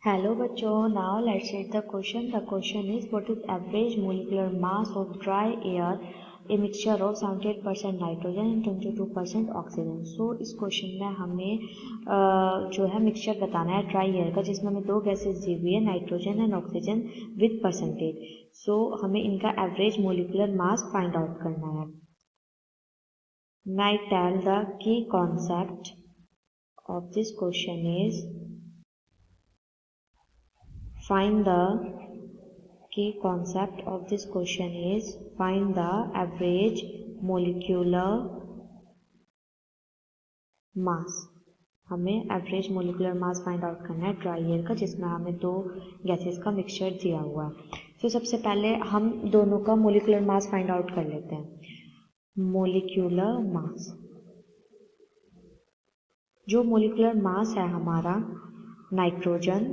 Hello बच्चों, now let's read the question. The question is, what is average molecular mass of dry air, a mixture of 78% nitrogen and 22% oxygen. So इस question में हमें जो है mixture बताना है dry air का, जिसमें हमें दो गैसेस दी हुई है, nitrogen and oxygen with percentage. So हमें इनका average molecular mass find out करना है. Now tell the key concept of this question is, find the key concept of this question is find the average molecular mass. हमें average molecular mass find out करना है dry air का, जिसमें हमें दो gases का मिक्सचर दिया हुआ है. तो सबसे पहले हम दोनों का मोलिकुलर मास फाइंड आउट कर लेते हैं. मोलिकुलर मास, जो मोलिकुलर मास है हमारा नाइट्रोजन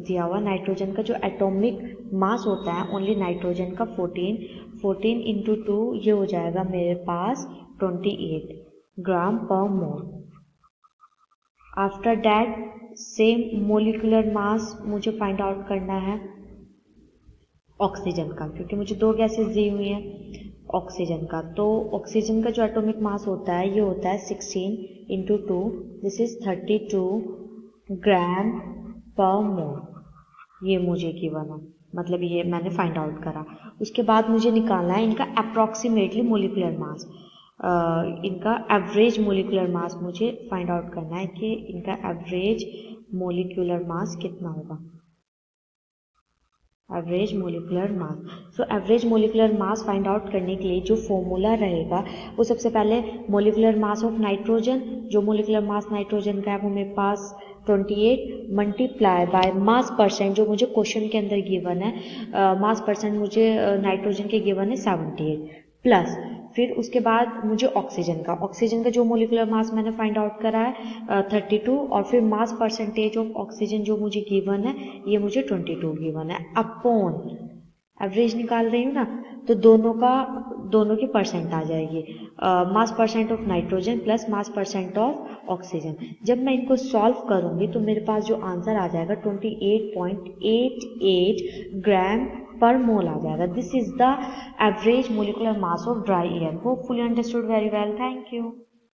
दिया हुआ, नाइट्रोजन का जो एटॉमिक मास होता है ओनली नाइट्रोजन का 14 इंटू 2, ये हो जाएगा मेरे पास 28 ग्राम पर mole. After that same molecular mass मुझे फाइंड आउट करना है ऑक्सीजन का, क्योंकि मुझे दो गैसेस दी हुई हैं ऑक्सीजन का. तो ऑक्सीजन का जो एटॉमिक मास होता है ये होता है 16 इंटू 2, दिस इज 32 ग्राम पर मोल. ये मुझे गिवन है, मतलब ये मैंने फाइंड आउट करा. उसके बाद मुझे निकालना है इनका अप्रॉक्सीमेटली मोलिकुलर मास, इनका एवरेज मोलिकुलर मास मुझे फाइंड आउट करना है कि इनका एवरेज मोलिकुलर मास कितना होगा. एवरेज मोलिकुलर मास. So average molecular mass find out करने के लिए जो फॉर्मूला रहेगा वो सबसे पहले मोलिकुलर मास ऑफ नाइट्रोजन, जो मोलिकुलर मास नाइट्रोजन का है वो मेरे पास 28 मल्टीप्लाई बाय मास परसेंट, जो मुझे क्वेश्चन के अंदर गिवन है. मास परसेंट मुझे नाइट्रोजन के गिवन है 78, प्लस फिर उसके बाद मुझे ऑक्सीजन का जो मोलिकुलर मास मैंने फाइंड आउट करा है 32, और फिर मास परसेंटेज ऑफ ऑक्सीजन जो मुझे गिवन है ये मुझे 22 गिवन है. अपॉन एवरेज निकाल रही हूँ ना, तो दोनों की परसेंट आ जाएगी. मास percent of nitrogen plus mass percent of oxygen. जब मैं इनको सॉल्व करूँगी तो मेरे पास जो आंसर आ जाएगा 28.88 ग्राम पर मोल आ जाएगा. This is the average molecular mass of dry air. Hopefully understood very well. Thank you.